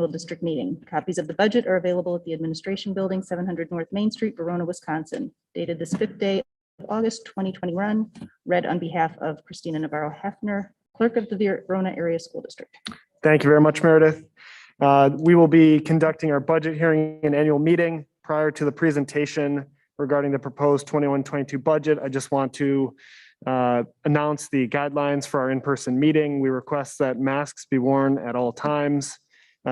School District meeting. Copies of the budget are available at the Administration Building, 700 North Main Street, Verona, Wisconsin. Dated this 5th day of August 2021. Read on behalf of Christina Navarro-Hefner, Clerk of the Verona Area School District. Thank you very much, Meredith. We will be conducting our budget hearing and annual meeting. Prior to the presentation regarding the proposed 21-22 budget, I just want to announce the guidelines for our in-person meeting. We request that masks be worn at all times.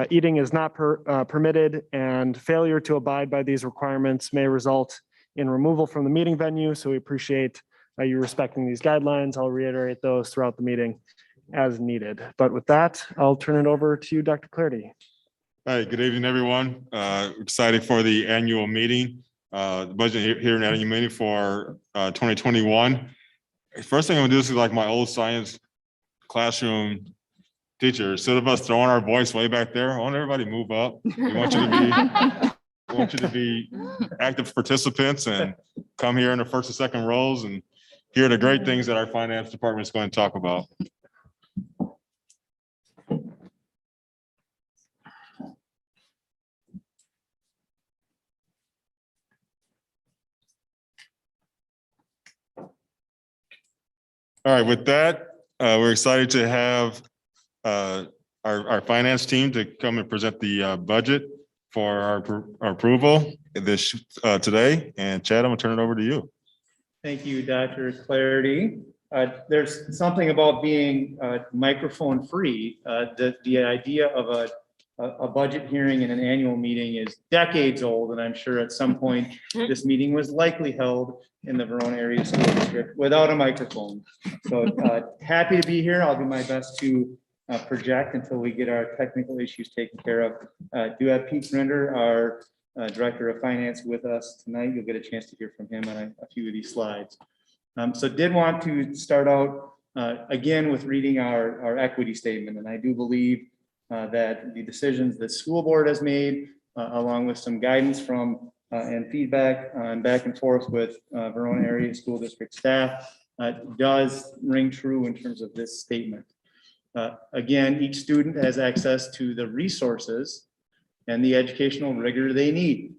Eating is not permitted, and failure to abide by these requirements may result in removal from the meeting venue. So we appreciate you respecting these guidelines. I'll reiterate those throughout the meeting as needed. But with that, I'll turn it over to you, Dr. Clarity. Hi, good evening, everyone. Excited for the annual meeting, the budget hearing annual meeting for 2021. First thing I'm gonna do is like my old science classroom teacher. Instead of us throwing our voice way back there, I want everybody to move up. We want you to be active participants and come here in the first and second rows and hear the great things that our finance department is going to talk about. All right, with that, we're excited to have our finance team to come and present the budget for our approval this today. And Chad, I'm gonna turn it over to you. Thank you, Dr. Clarity. There's something about being microphone free. The idea of a budget hearing in an annual meeting is decades old, and I'm sure at some point this meeting was likely held in the Verona Area School District without a microphone. So happy to be here. I'll do my best to project until we get our technical issues taken care of. Do have Pete Grinder, our Director of Finance, with us tonight. You'll get a chance to hear from him on a few of these slides. So did want to start out again with reading our equity statement, and I do believe that the decisions that school board has made, along with some guidance from and feedback and back and forth with Verona Area School District staff, does ring true in terms of this statement. Again, each student has access to the resources and the educational rigor they need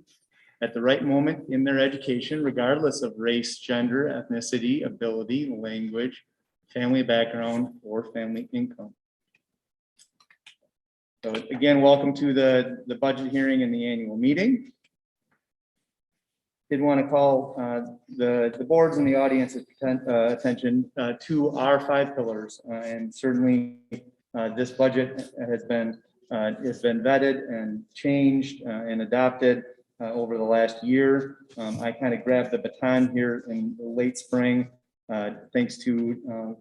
at the right moment in their education, regardless of race, gender, ethnicity, ability, language, family background, or family income. So again, welcome to the budget hearing and the annual meeting. Did want to call the boards and the audience's attention to our 5 pillars, and certainly this budget has been vetted and changed and adopted over the last year. I kind of grabbed the baton here in the late spring, thanks to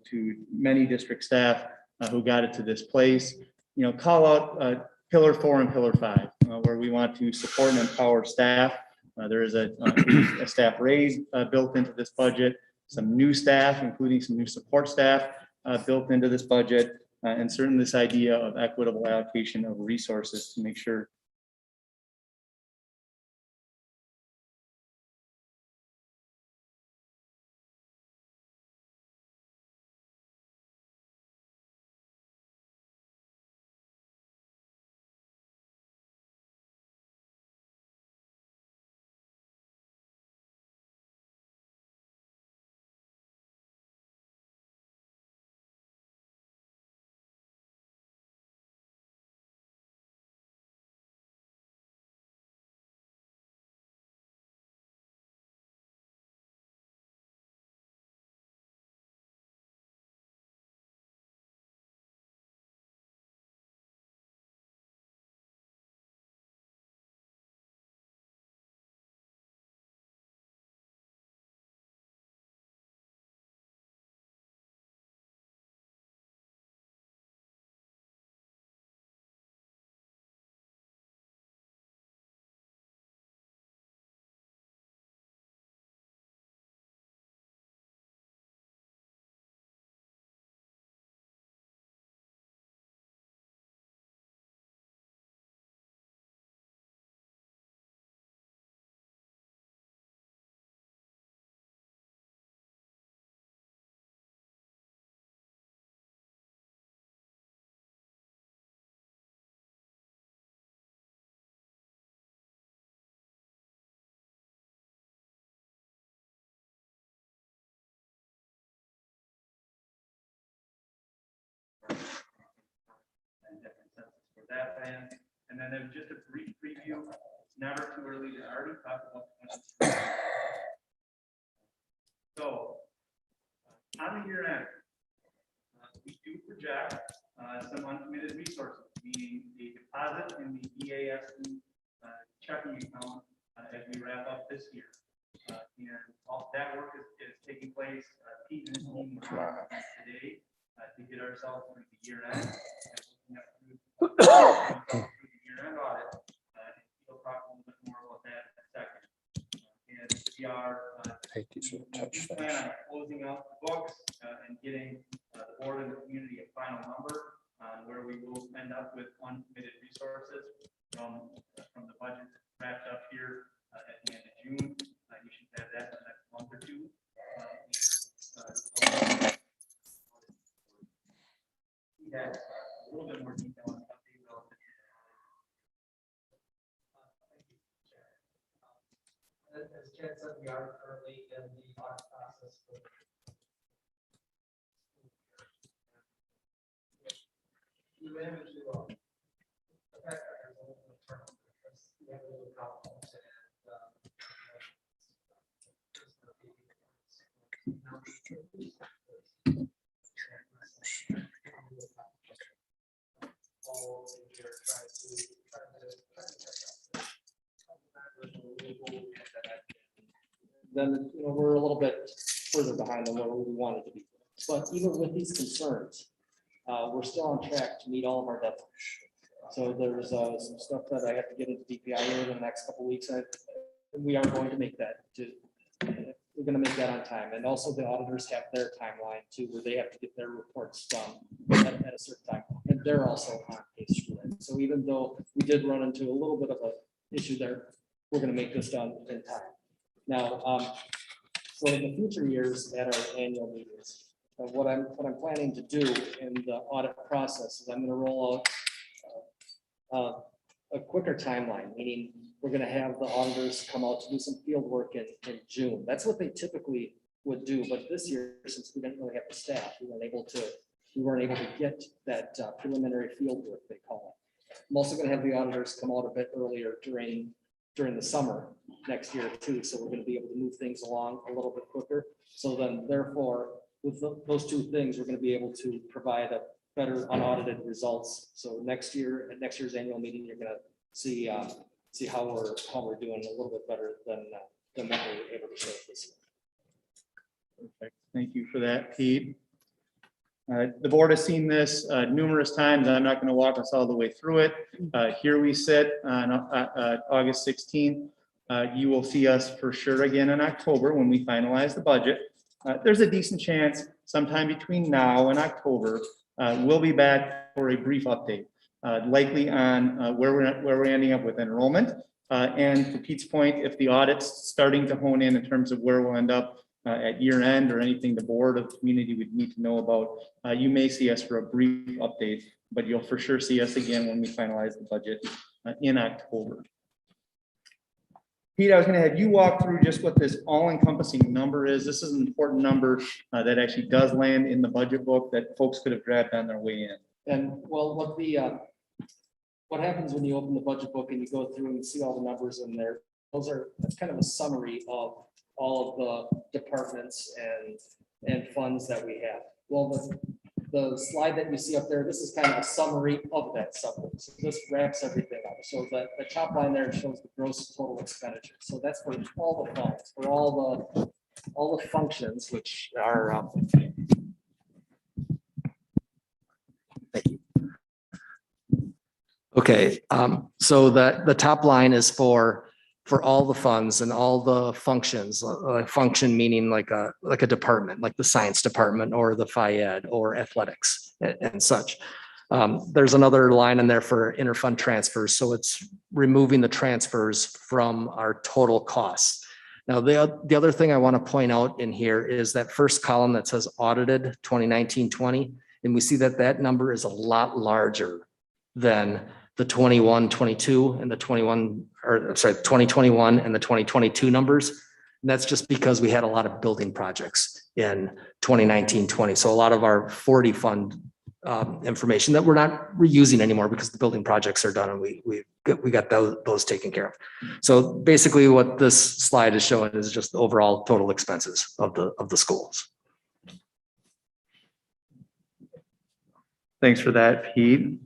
many district staff who got it to this place. You know, call out pillar 4 and pillar 5, where we want to support and empower staff. There is a staff raise built into this budget, some new staff, including some new support staff built into this budget, and certainly this idea of equitable allocation of resources to make sure that consensus for that plan. And then there's just a brief preview. It's never too early to already talk about 2023. So on the year end, we do project some uncommitted resources, meaning a deposit in the VASD checking account as we wrap up this year. And all that work is taking place. Pete and his team are today to get ourselves through the year end. Through the year end audit. We'll talk a little bit more about that in a second. And we are plan on closing out the books and getting the board and the community a final number on where we will end up with uncommitted resources from the budget wrapped up here at the end of June. You should have that in the next month or two. We had a little bit more detail on update relative to As Chad said, we are currently in the audit process. We ran into the fact that there's a little bit of turnover because we have a little problems then we're a little bit further behind than where we wanted to be. But even with these concerns, we're still on track to meet all of our deadlines. So there's some stuff that I have to get into DPI in the next couple of weeks. We are going to make that. We're going to make that on time. And also the auditors have their timeline too, where they have to get their reports done at a certain time. And they're also on pace for it. So even though we did run into a little bit of an issue there, we're going to make this done in time. Now, so in the future years at our annual meetings, what I'm planning to do in the audit process is I'm going to roll out a quicker timeline, meaning we're going to have the auditors come out to do some field work in June. That's what they typically would do, but this year, since we didn't really have the staff, we weren't able to get that preliminary field work, they call it. I'm also going to have the auditors come out a bit earlier during the summer next year too, so we're going to be able to move things along a little bit quicker. So then, therefore, with those two things, we're going to be able to provide a better unaudited results. So next year, at next year's annual meeting, you're going to see how we're doing a little bit better than what we were able to show this year. Perfect. Thank you for that, Pete. The board has seen this numerous times. I'm not going to walk us all the way through it. Here we sit on August 16th. You will see us for sure again in October when we finalize the budget. There's a decent chance sometime between now and October, we'll be back for a brief update, likely on where we're ending up with enrollment. And to Pete's point, if the audit's starting to hone in terms of where we'll end up at year end or anything the board of community would need to know about, you may see us for a brief update, but you'll for sure see us again when we finalize the budget in October. Pete, I was going to have you walk through just what this all-encompassing number is. This is an important number that actually does land in the budget book that folks could have grabbed on their way in. And well, what happens when you open the budget book and you go through and see all the numbers in there? That's kind of a summary of all of the departments and funds that we have. Well, the slide that you see up there, this is kind of a summary of that summary. So this wraps everything up. So the top line there shows the gross total expenditure. So that's for all the funds, for all the functions, which are thank you. Okay, so the top line is for all the funds and all the functions. Function meaning like a department, like the science department or the FIED or athletics and such. There's another line in there for interfund transfers. So it's removing the transfers from our total costs. Now, the other thing I want to point out in here is that first column that says audited 2019-20, and we see that number is a lot larger than the 21-22 and the 2021 and the 2022 numbers. And that's just because we had a lot of building projects in 2019-20. So a lot of our 40 fund information that we're not reusing anymore because the building projects are done and we got those taken care of. So basically what this slide is showing is just the overall total expenses of the schools. Thanks for that, Pete.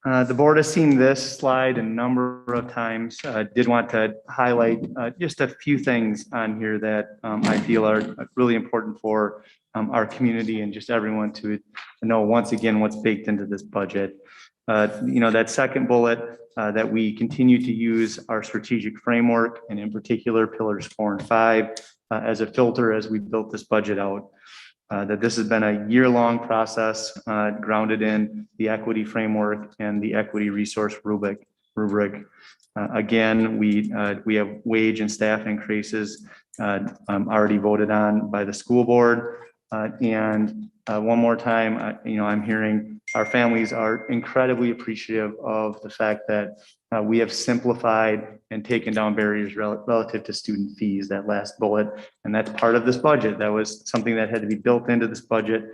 The board has seen this slide a number of times. Did want to highlight just a few things on here that I feel are really important for our community and just everyone to know once again what's baked into this budget. That second bullet that we continue to use our strategic framework and in particular pillars 4 and 5 as a filter as we built this budget out. That this has been a year-long process grounded in the equity framework and the equity resource rubric. Again, we have wage and staff increases already voted on by the school board. And one more time, I'm hearing our families are incredibly appreciative of the fact that we have simplified and taken down barriers relative to student fees, that last bullet. And that's part of this budget. That was something that had to be built into this budget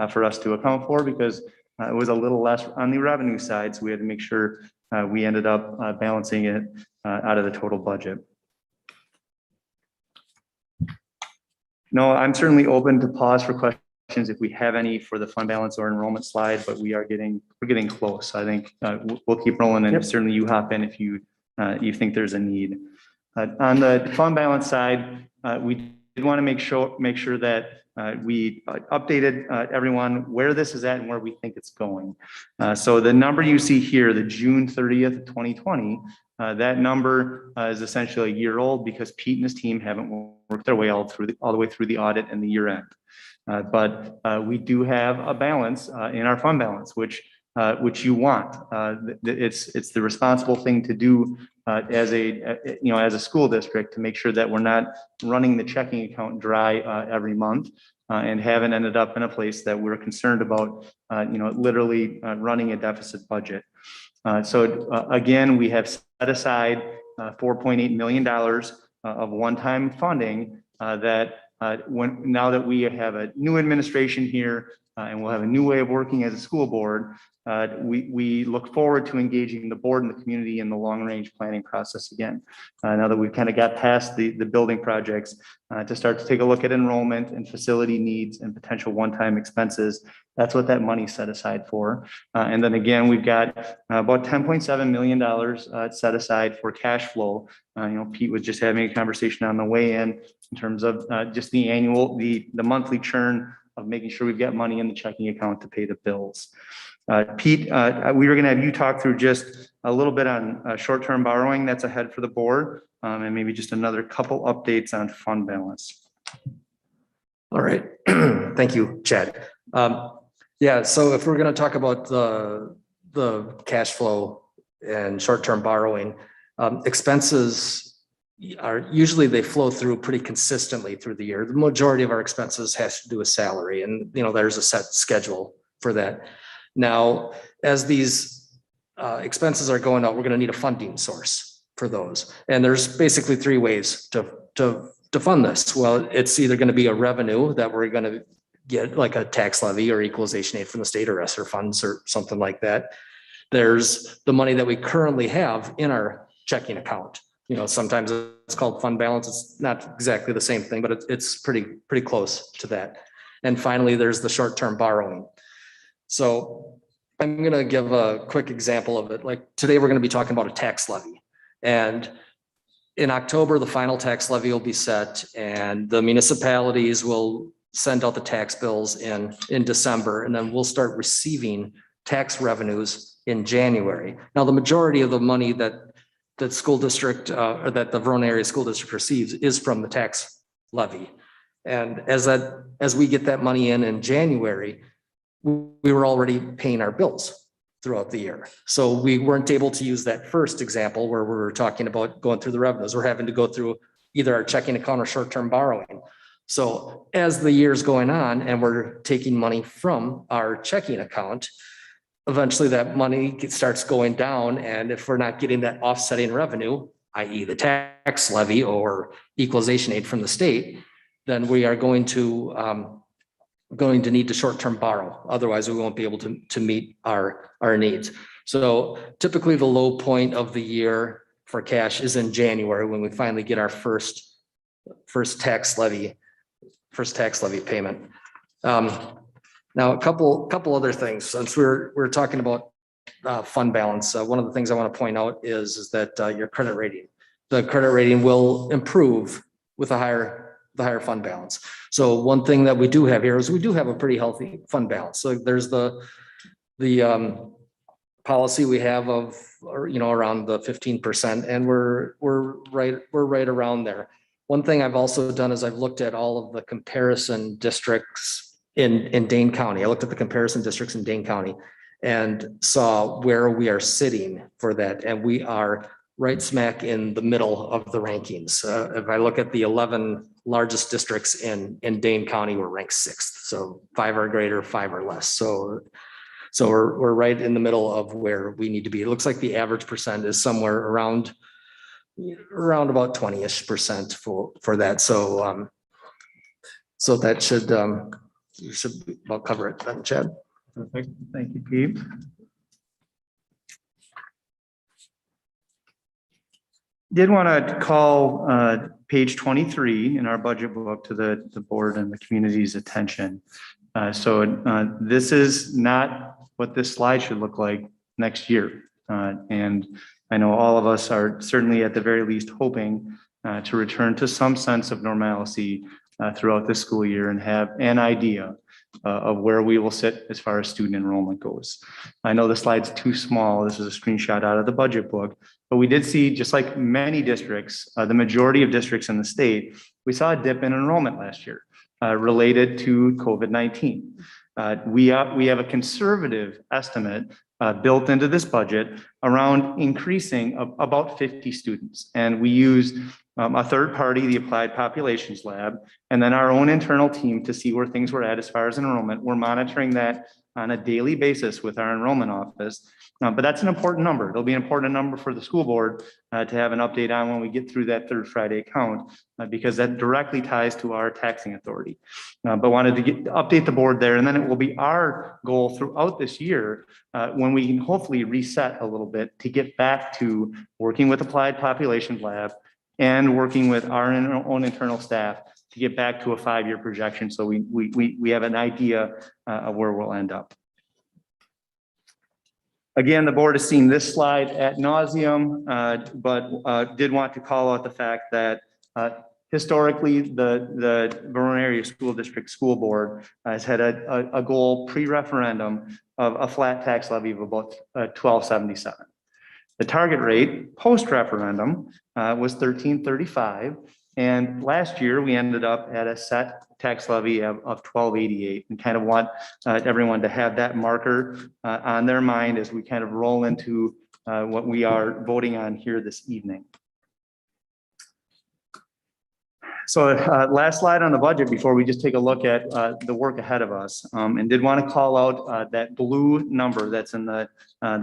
for us to account for because it was a little less on the revenue side. So we had to make sure we ended up balancing it out of the total budget. No, I'm certainly open to pause for questions if we have any for the fund balance or enrollment slide, but we're getting close. I think we'll keep rolling and certainly you hop in if you think there's a need. On the fund balance side, we did want to make sure that we updated everyone where this is at and where we think it's going. So the number you see here, the June 30th, 2020, that number is essentially a year old because Pete and his team haven't worked their way all the way through the audit and the year end. But we do have a balance in our fund balance, which you want. It's the responsible thing to do as a school district to make sure that we're not running the checking account dry every month and haven't ended up in a place that we're concerned about, literally running a deficit budget. So again, we have set aside $4.8 million of one-time funding that now that we have a new administration here and we'll have a new way of working as a school board, we look forward to engaging the board and the community in the long-range planning process again. Now that we've kind of got past the building projects to start to take a look at enrollment and facility needs and potential one-time expenses. That's what that money's set aside for. And then again, we've got about $10.7 million set aside for cash flow. Pete was just having a conversation on the way in terms of just the monthly churn of making sure we've got money in the checking account to pay the bills. Pete, we were going to have you talk through just a little bit on short-term borrowing that's ahead for the board and maybe just another couple updates on fund balance. All right. Thank you, Chad. Yeah, so if we're going to talk about the cash flow and short-term borrowing, expenses are usually they flow through pretty consistently through the year. The majority of our expenses has to do with salary, and there's a set schedule for that. Now, as these expenses are going out, we're going to need a funding source for those, and there's basically three ways to fund this. Well, it's either going to be a revenue that we're going to get, like a tax levy or equalization aid from the state or ESSER funds or something like that. There's the money that we currently have in our checking account. Sometimes it's called fund balance. It's not exactly the same thing, but it's pretty close to that. And finally, there's the short-term borrowing. So I'm going to give a quick example of it. Like today, we're going to be talking about a tax levy. And in October, the final tax levy will be set and the municipalities will send out the tax bills in December. And then we'll start receiving tax revenues in January. Now, the majority of the money that school district or that the Verona area school district receives is from the tax levy. And as we get that money in January, we were already paying our bills throughout the year. So we weren't able to use that first example where we were talking about going through the revenues. We're having to go through either our checking account or short-term borrowing. So as the year's going on and we're taking money from our checking account, eventually that money starts going down. And if we're not getting that offsetting revenue, i.e. the tax levy or equalization aid from the state, then we are going to going to need to short-term borrow. Otherwise, we won't be able to meet our needs. So typically the low point of the year for cash is in January when we finally get our first tax levy payment. Now, a couple other things, since we're talking about fund balance. One of the things I want to point out is that your credit rating, the credit rating will improve with the higher fund balance. So one thing that we do have here is we do have a pretty healthy fund balance. So there's the policy we have of, around the 15%, and we're right around there. One thing I've also done is I've looked at all of the comparison districts in Dane County. I looked at the comparison districts in Dane County and saw where we are sitting for that. And we are right smack in the middle of the rankings. If I look at the 11 largest districts in Dane County, we're ranked 6th. So 5 or greater, 5 or less. So we're right in the middle of where we need to be. It looks like the average percent is somewhere around about 20-ish% for that. So that should about cover it then, Chad. Perfect. Thank you, Pete. Did want to call page 23 in our budget book to the board and the community's attention. So this is not what this slide should look like next year. And I know all of us are certainly at the very least hoping to return to some sense of normalcy throughout this school year and have an idea of where we will sit as far as student enrollment goes. I know the slide's too small. This is a screenshot out of the budget book, but we did see, just like many districts, the majority of districts in the state, we saw a dip in enrollment last year related to COVID-19. We have a conservative estimate built into this budget around increasing about 50 students. And we use a third party, the Applied Populations Lab, and then our own internal team to see where things were at as far as enrollment. We're monitoring that on a daily basis with our enrollment office. But that's an important number. It'll be an important number for the school board to have an update on when we get through that third Friday count, because that directly ties to our taxing authority. But wanted to update the board there, and then it will be our goal throughout this year when we can hopefully reset a little bit to get back to working with Applied Populations Lab and working with our own internal staff to get back to a 5-year projection. So we have an idea of where we'll end up. Again, the board has seen this slide ad nauseum, but did want to call out the fact that historically the Verona Area School District School Board has had a goal pre-referendum of a flat tax levy of about $12.77. The target rate post-referendum was $13.35. And last year we ended up at a set tax levy of $12.88, and kind of want everyone to have that marker on their mind as we kind of roll into what we are voting on here this evening. So last slide on the budget before we just take a look at the work ahead of us, and did want to call out that blue number that's in the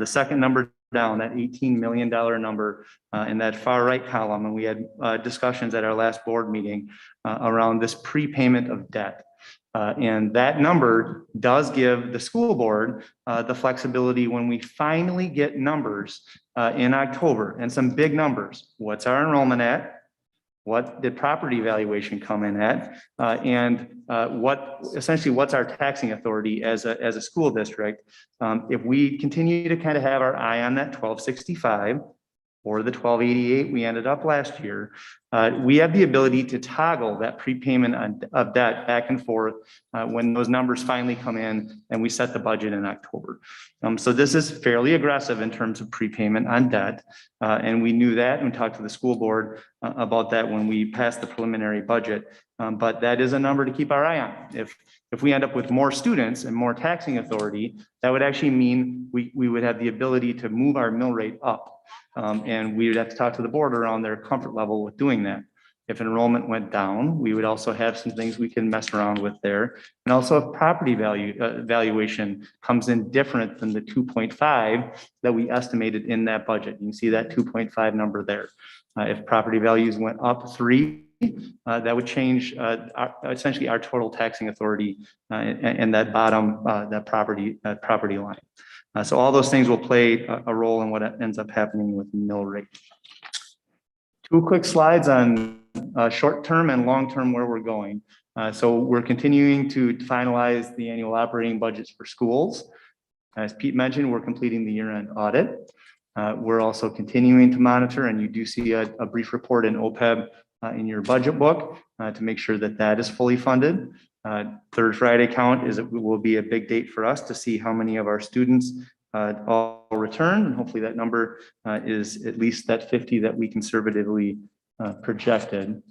second number down, that $18 million number in that far right column. And we had discussions at our last board meeting around this prepayment of debt. And that number does give the school board the flexibility when we finally get numbers in October, and some big numbers. What's our enrollment at? What did property valuation come in at? And what's our taxing authority as a school district? If we continue to kind of have our eye on that 1265 or the 1288 we ended up last year, we have the ability to toggle that prepayment of debt back and forth when those numbers finally come in and we set the budget in October. So this is fairly aggressive in terms of prepayment on debt. And we knew that and talked to the school board about that when we passed the preliminary budget. But that is a number to keep our eye on. If we end up with more students and more taxing authority, that would actually mean we would have the ability to move our mill rate up. And we would have to talk to the board around their comfort level with doing that. If enrollment went down, we would also have some things we can mess around with there. And also if property valuation comes in different than the 2.5 that we estimated in that budget. You can see that 2.5 number there. If property values went up 3, that would change essentially our total taxing authority and that bottom, that property line. So all those things will play a role in what ends up happening with mill rate. Two quick slides on short-term and long-term where we're going. So we're continuing to finalize the annual operating budgets for schools. As Pete mentioned, we're completing the year-end audit. We're also continuing to monitor, and you do see a brief report in OPEB in your budget book to make sure that that is fully funded. Third Friday count will be a big date for us to see how many of our students all return, and hopefully that number is at least that 50 that we conservatively projected.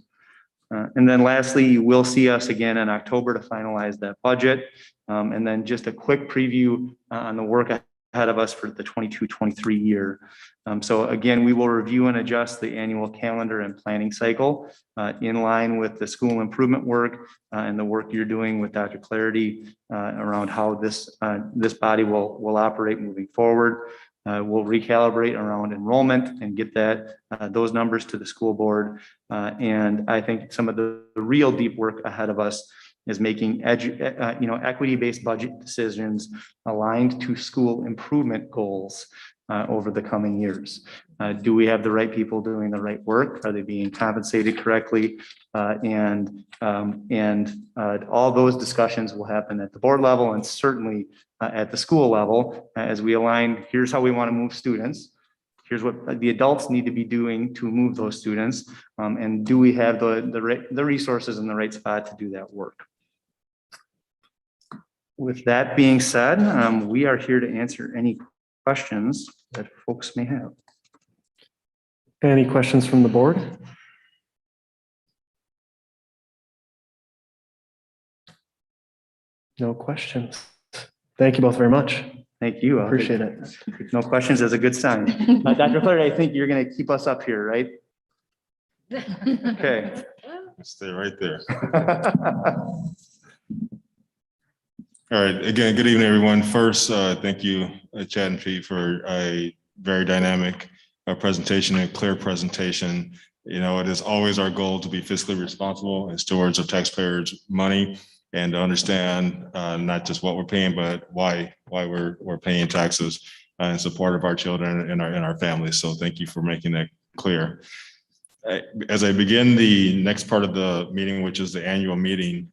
And then lastly, you will see us again in October to finalize that budget. And then just a quick preview on the work ahead of us for the 22-23 year. So again, we will review and adjust the annual calendar and planning cycle in line with the school improvement work and the work you're doing with Dr. Clarity around how this body will operate moving forward. We'll recalibrate around enrollment and get those numbers to the school board. And I think some of the real deep work ahead of us is making equity-based budget decisions aligned to school improvement goals over the coming years. Do we have the right people doing the right work? Are they being compensated correctly? And all those discussions will happen at the board level and certainly at the school level as we align. Here's how we want to move students. Here's what the adults need to be doing to move those students. And do we have the resources in the right spot to do that work? With that being said, we are here to answer any questions that folks may have. Any questions from the board? No questions. Thank you both very much. Thank you. Appreciate it. No questions is a good sign. Dr. Clarity, I think you're going to keep us up here, right? Okay. Stay right there. All right. Again, good evening, everyone. First, thank you, Chad and Pete, for a very dynamic presentation and clear presentation. You know, it is always our goal to be fiscally responsible and stewards of taxpayers' money and to understand not just what we're paying, but why we're paying taxes in support of our children and our families. So thank you for making that clear. As I begin the next part of the meeting, which is the annual meeting,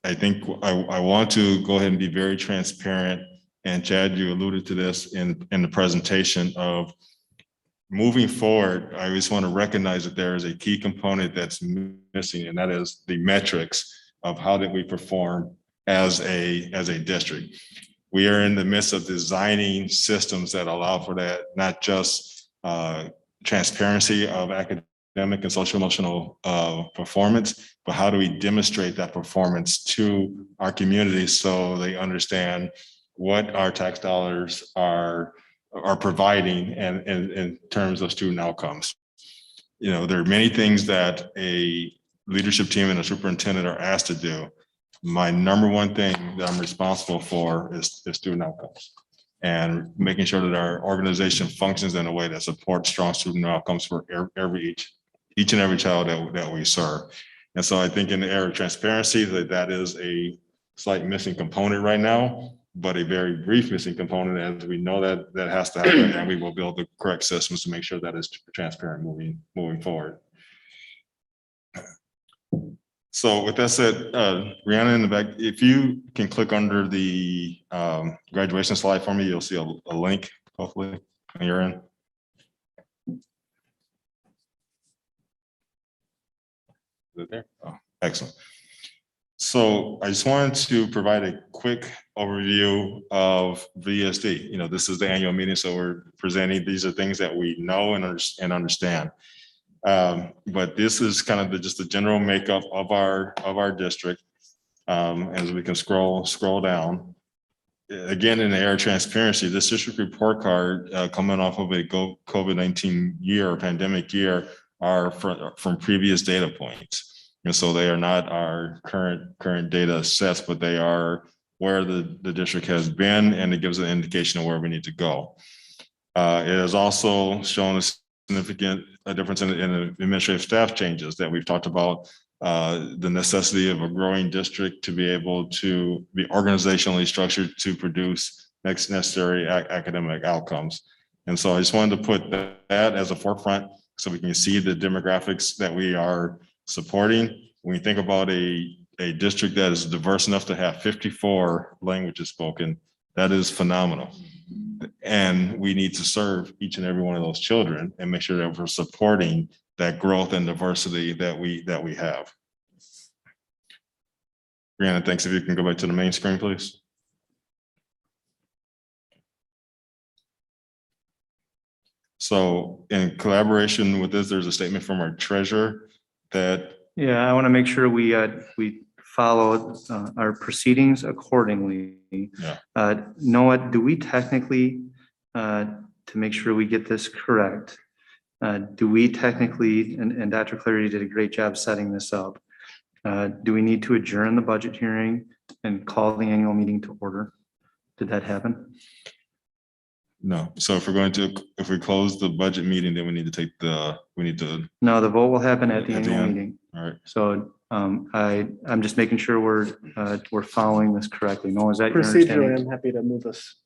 I think I want to go ahead and be very transparent. And Chad, you alluded to this in the presentation of moving forward. I just want to recognize that there is a key component that's missing, and that is the metrics of how did we perform as a district. We are in the midst of designing systems that allow for that, not just transparency of academic and social emotional performance, but how do we demonstrate that performance to our community so they understand what our tax dollars are providing and in terms of student outcomes. You know, there are many things that a leadership team and a superintendent are asked to do. My number one thing that I'm responsible for is student outcomes and making sure that our organization functions in a way that supports strong student outcomes for each and every child that we serve. And so I think in the area of transparency, that is a slight missing component right now, but a very brief missing component, as we know that has to happen, and we will build the correct systems to make sure that is transparent moving forward. So with that said, Rihanna in the back, if you can click under the graduation slide for me, you'll see a link, hopefully, on your end. Is it there? Oh, excellent. So I just wanted to provide a quick overview of VASD. You know, this is the annual meeting, so we're presenting, these are things that we know and understand. But this is kind of just the general makeup of our district. As we can scroll down. Again, in the area of transparency, this district report card coming off of a COVID-19 year or pandemic year are from previous data points. And so they are not our current data sets, but they are where the district has been, and it gives an indication of where we need to go. It has also shown us significant difference in administrative staff changes that we've talked about. The necessity of a growing district to be able to be organizationally structured to produce necessary academic outcomes. And so I just wanted to put that as a forefront so we can see the demographics that we are supporting. When you think about a district that is diverse enough to have 54 languages spoken, that is phenomenal. And we need to serve each and every one of those children and make sure that we're supporting that growth and diversity that we have. Brianna, thanks. If you can go back to the main screen, please. So in collaboration with this, there's a statement from our treasurer that. Yeah, I want to make sure we follow our proceedings accordingly. Yeah. Noah, do we technically, to make sure we get this correct, do we technically, and Dr. Clarity did a great job setting this up, do we need to adjourn the budget hearing and call the annual meeting to order? Did that happen? No. So if we close the budget meeting, then we need to No, the vote will happen at the At the annual end. meeting. all right. So I'm just making sure we're following this correctly. Noah, is that your Procedurally, understanding? I'm happy to move us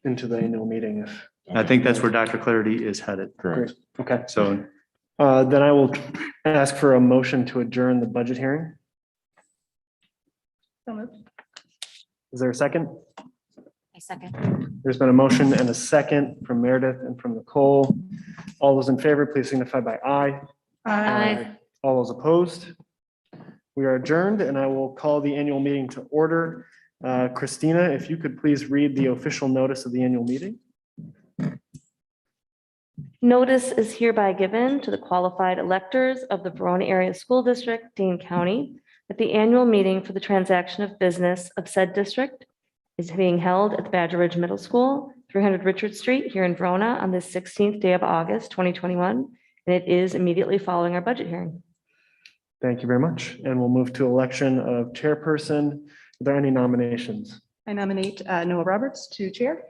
into the annual meeting if. I think that's where Dr. Clarity is headed. Correct. Okay, So then I will ask for a motion to adjourn the budget hearing. Is there a second? A second. There's been a motion and a second from Meredith and from Nicole. All those in favor, please signify by aye. Aye. All those opposed? We are adjourned and I will call the annual meeting to order. Christina, if you could please read the official notice of the annual meeting. Notice is hereby given to the qualified electors of the Verona Area School District, Dane County, that the annual meeting for the transaction of business of said district is being held at the Badger Ridge Middle School, 300 Richard Street here in Verona on this 16th day of August, 2021, and it is immediately following our budget hearing. Thank you very much. And we'll move to election of chairperson. Are there any nominations? I nominate Noah Roberts to chair.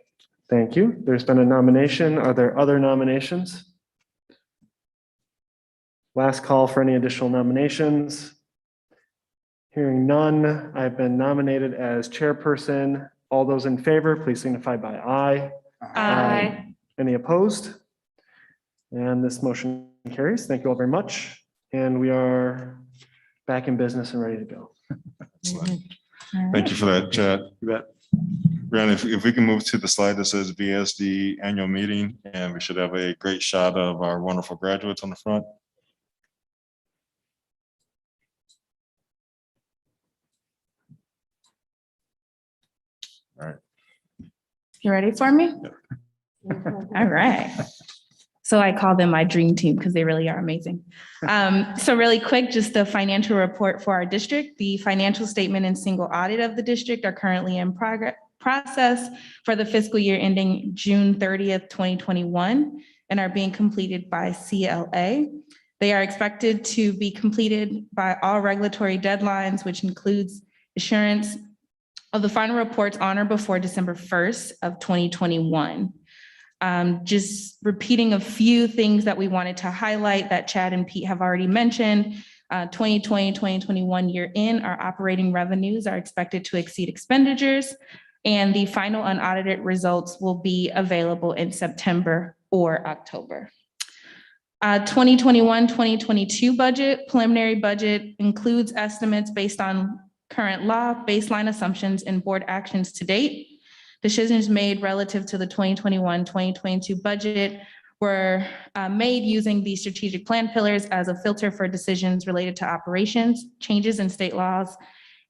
Thank you. There's been a nomination. Are there other nominations? Last call for any additional nominations. Hearing none, I've been nominated as chairperson. All those in favor, please signify by aye. Aye. Any opposed? And this motion carries. Thank you all very much. And we are back in business and ready to go. Excellent. Thank you for that, Chad. You bet. Brianna, if we can move to the slide that says VASD annual meeting, and we should have a great shot of our wonderful graduates on the front. All right. You ready for me? All right. So I call them my dream team because they really are amazing. So really quick, just the financial report for our district. The financial statement and single audit of the district are currently in process for the fiscal year ending June 30th, 2021, and are being completed by CLA. They are expected to be completed by all regulatory deadlines, which includes assurance of the final reports on or before December 1st of 2021. Just repeating a few things that we wanted to highlight that Chad and Pete have already mentioned. 2020, 2021 year in, our operating revenues are expected to exceed expenditures, and the final unaudited results will be available in September or October. 2021-2022 budget, preliminary budget includes estimates based on current law, baseline assumptions, and board actions to date. Decisions made relative to the 2021-2022 budget were made using the strategic plan pillars as a filter for decisions related to operations, changes in state laws,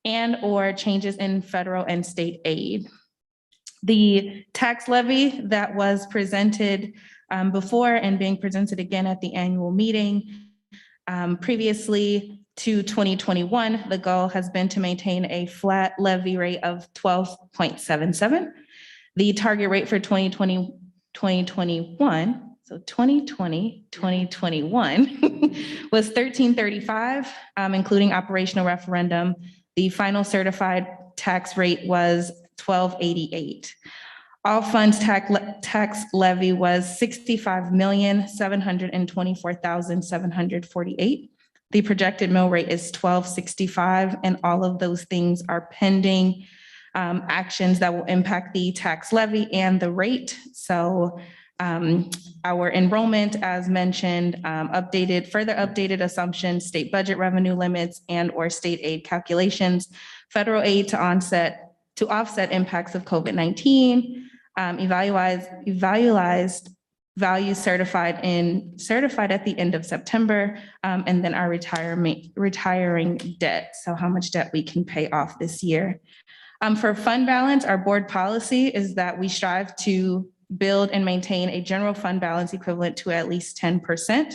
and/or changes in federal and state aid. The tax levy that was presented before and being presented again at the annual meeting previously to 2021, the goal has been to maintain a flat levy rate of 12.77. The target rate for 2021, so 2020-2021 was 13.35, including operational referendum. The final certified tax rate was 12.88. All funds tax levy was 65,724,748. The projected mill rate is 12.65, and all of those things are pending actions that will impact the tax levy and the rate. So our enrollment, as mentioned, further updated assumptions, state budget revenue limits and or state aid calculations, federal aid to offset impacts of COVID-19, evaluated values certified at the end of September, and then our retiring debt. So how much debt we can pay off this year. For fund balance, our board policy is that we strive to build and maintain a general fund balance equivalent to at least 10%.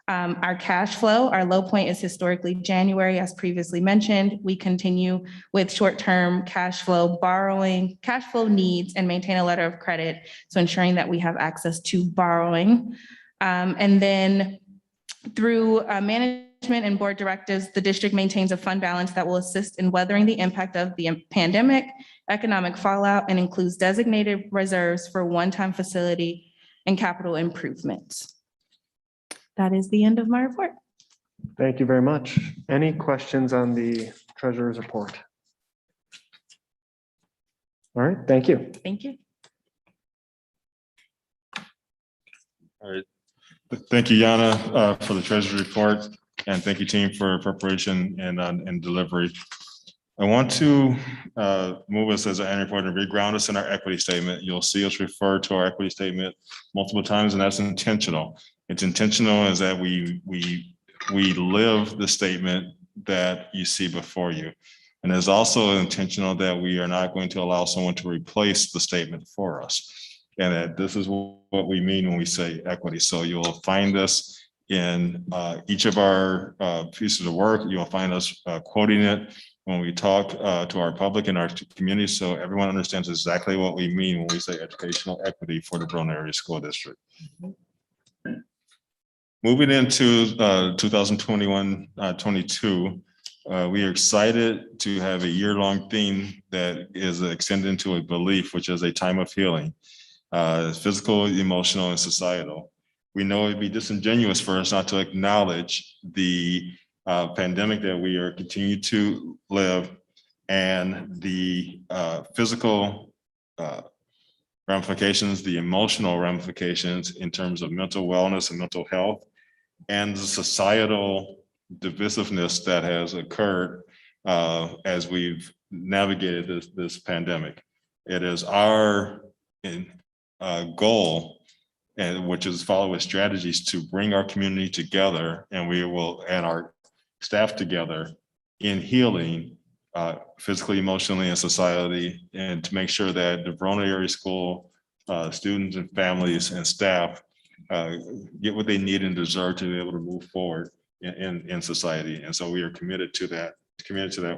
Our cash flow, our low point is historically January, as previously mentioned. We continue with short-term cash flow needs, and maintain a letter of credit, so ensuring that we have access to borrowing. And then through management and board directives, the district maintains a fund balance that will assist in weathering the impact of the pandemic, economic fallout, and includes designated reserves for one-time facility and capital improvements. That is the end of my report. Thank you very much. Any questions on the treasurer's report? All right, thank you. Thank you. All right. Thank you, Yana, for the treasury report, and thank you, team, for preparation and delivery. I want to move us as an annual report and reground us in our equity statement. You'll see us refer to our equity statement multiple times, and that's intentional. It's intentional is that we live the statement that you see before you. And it's also intentional that we are not going to allow someone to replace the statement for us. And that this is what we mean when we say equity. So you'll find this in each of our pieces of work. You'll find us quoting it when we talk to our public and our community. So everyone understands exactly what we mean when we say educational equity for the Verona Area School District. Moving into 2021-22, we are excited to have a year-long theme that is extended into a belief, which is a time of healing, physical, emotional, and societal. We know it'd be disingenuous for us not to acknowledge the pandemic that we are continuing to live, and the physical ramifications, the emotional ramifications in terms of mental wellness and mental health, and the societal divisiveness that has occurred as we've navigated this pandemic. It is our goal, and which is follow with strategies to bring our community together, and we will and our staff together in healing physically, emotionally, and society, and to make sure that the Verona Area School students and families and staff get what they need and deserve to be able to move forward in society. And so we are committed to that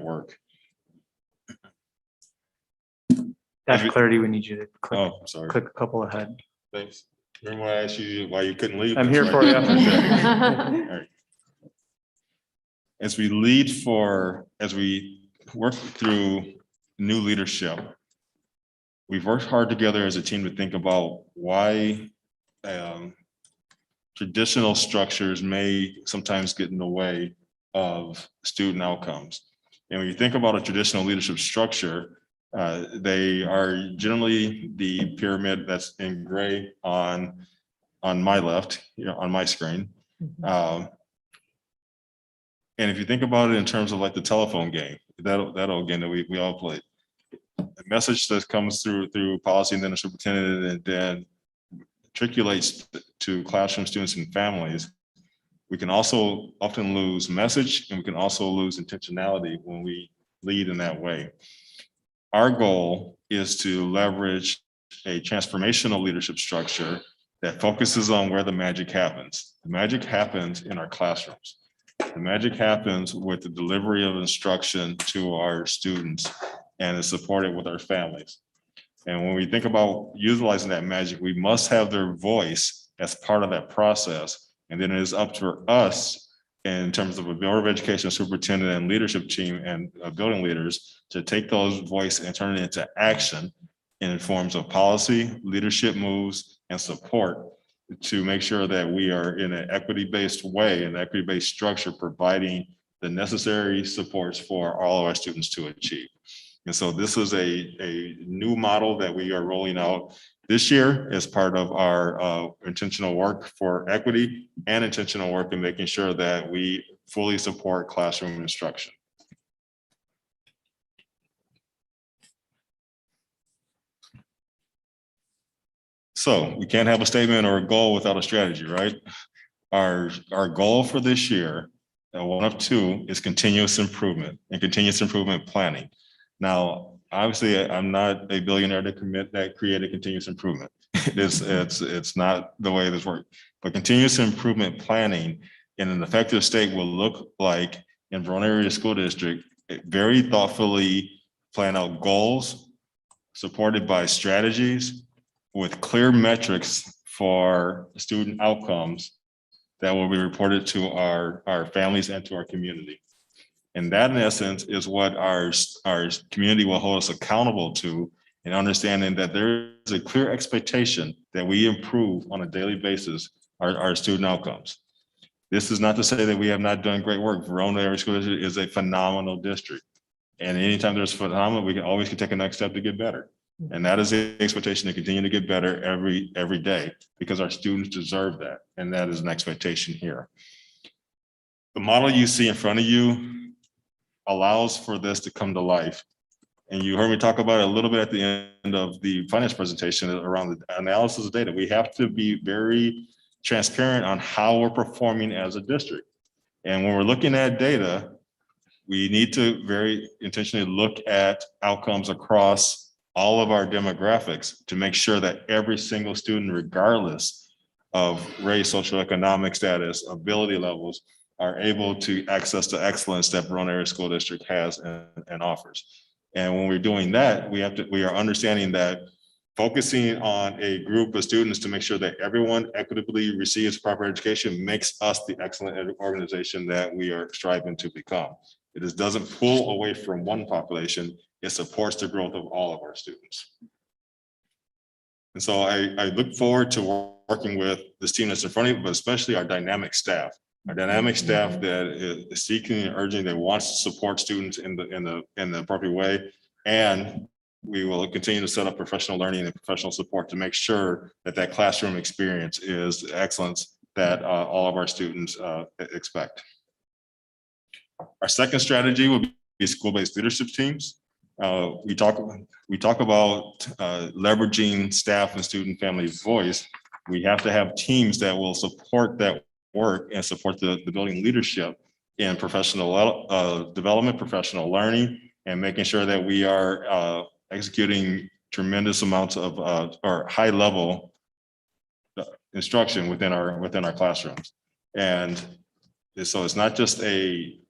work. Dr. Clarity, we need you to click, Oh, sorry. click a couple ahead. Thanks. Remember when I asked you why you couldn't leave? I'm here for you. All right. As we work through new leadership, we've worked hard together as a team to think about why traditional structures may sometimes get in the way of student outcomes. And when you think about a traditional leadership structure, they are generally the pyramid that's in gray on my left, on my screen. And if you think about it in terms of like the telephone game, that old game that we all played, the message that comes through policy and then the superintendent, and then matriculates to classroom students and families, we can also often lose message, and we can also lose intentionality when we lead in that way. Our goal is to leverage a transformational leadership structure that focuses on where the magic happens. The magic happens in our classrooms. The magic happens with the delivery of instruction to our students, and is supported with our families. And when we think about utilizing that magic, we must have their voice as part of that process. And then it is up to us in terms of a Board of Education superintendent and leadership team and building leaders to take those voices and turn it into action in forms of policy, leadership moves, and support to make sure that we are in an equity-based way, an equity-based structure, providing the necessary supports for all of our students to achieve. And so this is a new model that we are rolling out this year as part of our intentional work for equity and intentional work in making sure that we fully support classroom instruction. So we can't have a statement or a goal without a strategy, right? Our goal for this year, one of two, is continuous improvement and continuous improvement planning. Now, obviously, I'm not a billionaire to create a continuous improvement. It's not the way this works. But continuous improvement planning in an effective state will look like in Verona Area School District, very thoughtfully plan out goals supported by strategies with clear metrics for student outcomes that will be reported to our families and to our community. And that, in essence, is what our community will hold us accountable to, in understanding that there is a clear expectation that we improve on a daily basis our student outcomes. This is not to say that we have not done great work. Verona Area School District is a phenomenal district. And anytime there's phenomenal, we can always take a next step to get better. And that is the expectation to continue to get better every day, because our students deserve that. And that is an expectation here. The model you see in front of you allows for this to come to life. And you heard me talk about it a little bit at the end of the finance presentation around the analysis of data. We have to be very transparent on how we're performing as a district. And when we're looking at data, we need to very intentionally look at outcomes across all of our demographics to make sure that every single student, regardless of race, socioeconomic status, ability levels, are able to access the excellence that Verona Area School District has and offers. And when we're doing that, we are understanding that focusing on a group of students to make sure that everyone equitably receives proper education makes us the excellent organization that we are striving to become. It doesn't pull away from one population, it supports the growth of all of our students. And so I look forward to working with this team that's in front of you, but especially our dynamic staff. Our dynamic staff that is seeking and urging, that wants to support students in the appropriate way. And we will continue to set up professional learning and professional support to make sure that that classroom experience is the excellence that all of our students expect. Our second strategy will be school-based leadership teams. We talk about leveraging staff and student family voice. We have to have teams that will support that work and support the building leadership in professional development, professional learning, and making sure that we are executing tremendous amounts of or high level instruction within our classrooms. And so it's not just a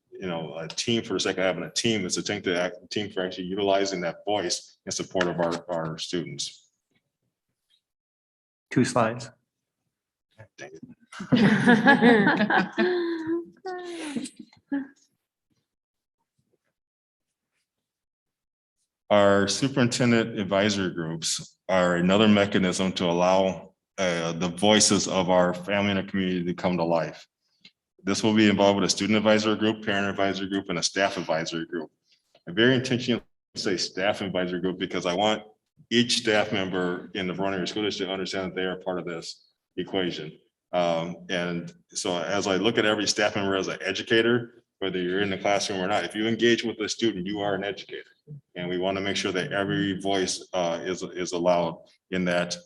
team for the sake of having a team. It's a team for actually utilizing that voice in support of our students. 2 slides. Dang it. Our superintendent advisory groups are another mechanism to allow the voices of our family and our community to come to life. This will be involved with a student advisory group, parent advisory group, and a staff advisory group. I very intentionally say staff advisory group because I want each staff member in the Verona Area School District to understand that they are part of this equation. And so as I look at every staff member as an educator, whether you're in the classroom or not, if you engage with a student, you are an educator. And we want to make sure that every voice is allowed in that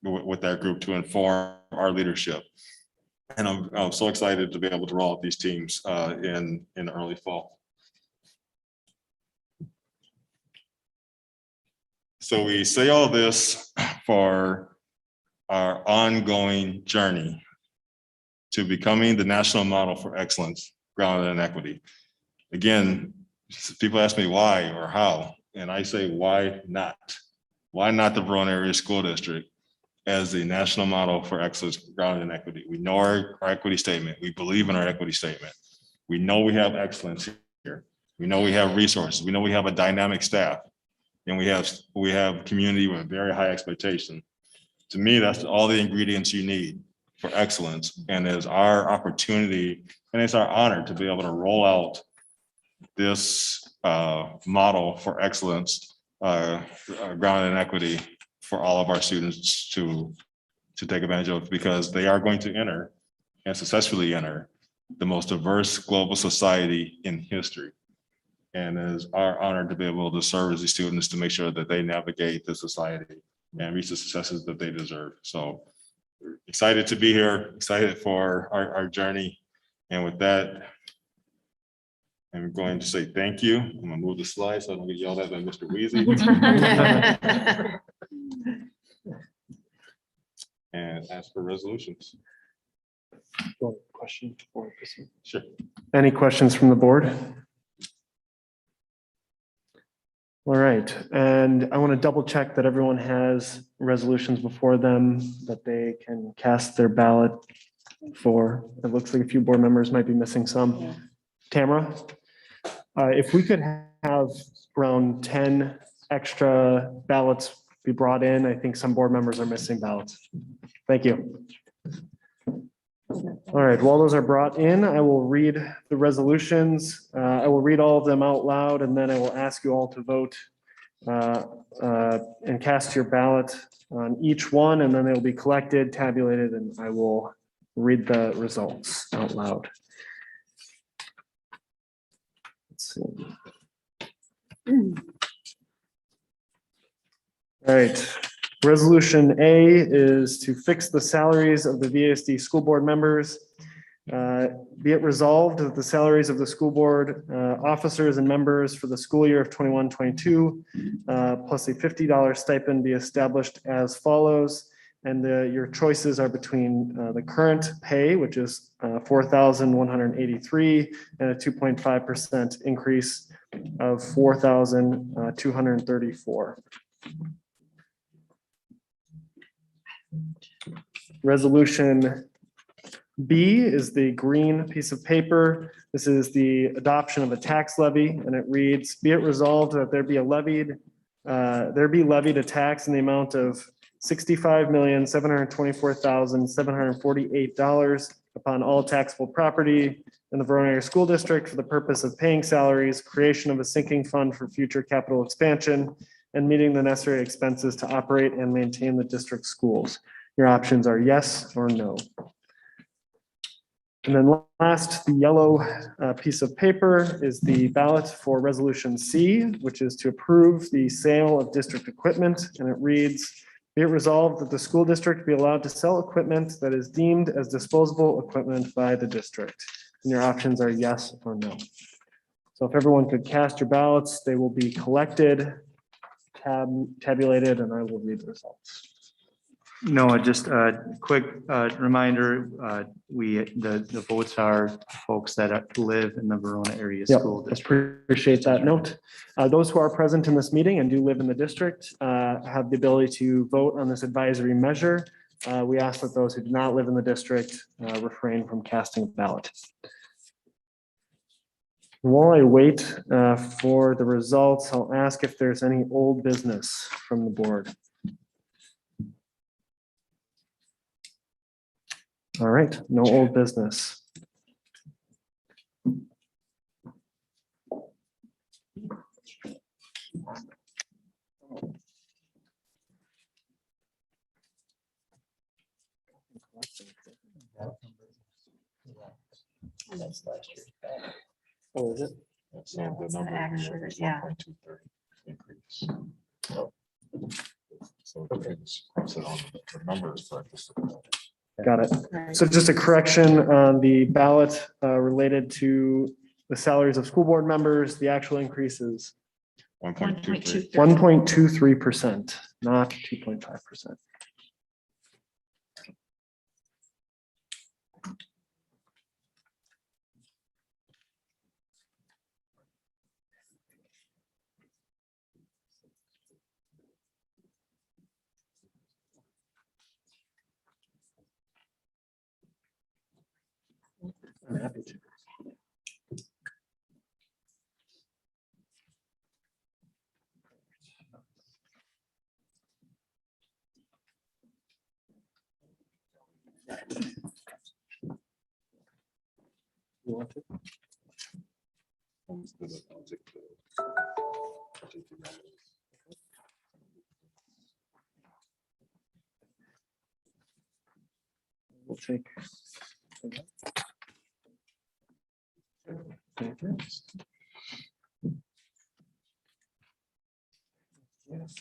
with that group to inform our leadership. And I'm so excited to be able to roll out these teams in early fall. So we say all this for our ongoing journey to becoming the national model for excellence grounded in equity. Again, people ask me why or how, and I say, why not? Why not the Verona Area School District as the national model for excellence grounded in equity? We know our equity statement. We believe in our equity statement. We know we have excellence here. We know we have resources. We know we have a dynamic staff. and we have community with very high expectation. To me, that's all the ingredients you need for excellence, and it's our opportunity and it's our honor to be able to roll out this model for excellence, grounded in equity for all of our students to take advantage of, because they are going to enter and successfully enter the most diverse global society in history. And it is our honor to be able to serve as these students to make sure that they navigate the society and reach the successes that they deserve. So excited to be here, excited for our journey. And with that, I'm going to say thank you. I'm gonna move the slide so I don't get yelled at by Mr. Weezy. And ask for resolutions. Question before we proceed? Sure. Any questions from the board? All right, and I want to double check that everyone has resolutions before them that they can cast their ballot for. It looks like a few board members might be missing some. Tamara, if we could have around 10 extra ballots be brought in, I think some board members are missing ballots. Thank you. All right, while those are brought in, I will read the resolutions. I will read all of them out loud, and then I will ask you all to vote and cast your ballot on each one, and then they'll be collected, tabulated, and I will read the results out loud. Let's see. All right. Resolution A is to fix the salaries of the VASD school board members. Be it resolved that the salaries of the school board officers and members for the school year of 21-22 plus a $50 stipend be established as follows. And your choices are between the current pay, which is $4,183, and a 2.5% increase of $4,234. Resolution B is the green piece of paper. This is the adoption of a tax levy, and it reads, be it resolved that there be levied a tax in the amount of $65,724,748 upon all taxable property in the Verona Area School District for the purpose of paying salaries, creation of a sinking fund for future capital expansion, and meeting the necessary expenses to operate and maintain the district schools. Your options are yes or no. And then last, the yellow piece of paper is the ballot for resolution C, which is to approve the sale of district equipment. And it reads, be it resolved that the school district be allowed to sell equipment that is deemed as disposable equipment by the district. And your options are yes or no. So if everyone could cast your ballots, they will be collected, tabulated, and I will read the results. No, just a quick reminder, the votes are folks that live in the Verona area Yep, school I district. appreciate that note. Those who are present in this meeting and do live in the district have the ability to vote on this advisory measure. We ask that those who do not live in the district refrain from casting a ballot. While I wait for the results, I'll ask if there's any old business from the board. All right, no old business. Oh, is it? So the number here is 1.23 increase. So the numbers, but just. Got it. So just a correction on the ballot related to the salaries of school board members, the actual increase is 1.23. 1.23%, not 2.5%. I'm happy to. We'll take. Thank you. Yes.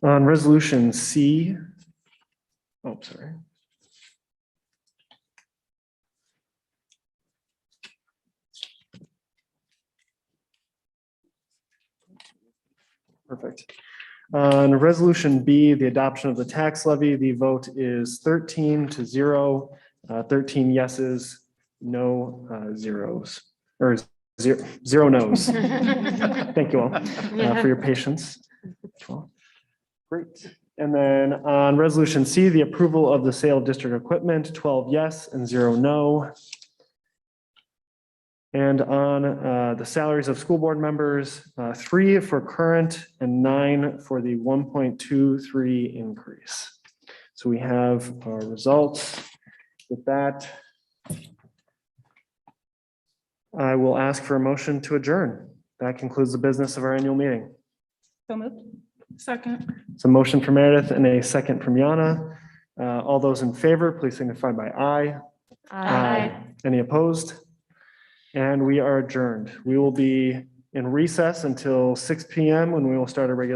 On resolution C. Oh, sorry. Perfect. On resolution B, the adoption of the tax levy, the vote is 13-0, 13 yeses, no zeros, or zero no's. Thank you all for your patience. Great. And then on resolution C, the approval of the sale of district equipment, 12 yes and 0 no. And on the salaries of school board members, 3 for current and 9 for the 1.23 increase. So we have our results. With that, I will ask for a motion to adjourn. That concludes the business of our annual meeting. So moved. Second. It's a motion from Meredith and a second from Yana. All those in favor, please signify by aye. Any opposed? And we are adjourned. We will be in recess until 6 p.m. when we will start a regular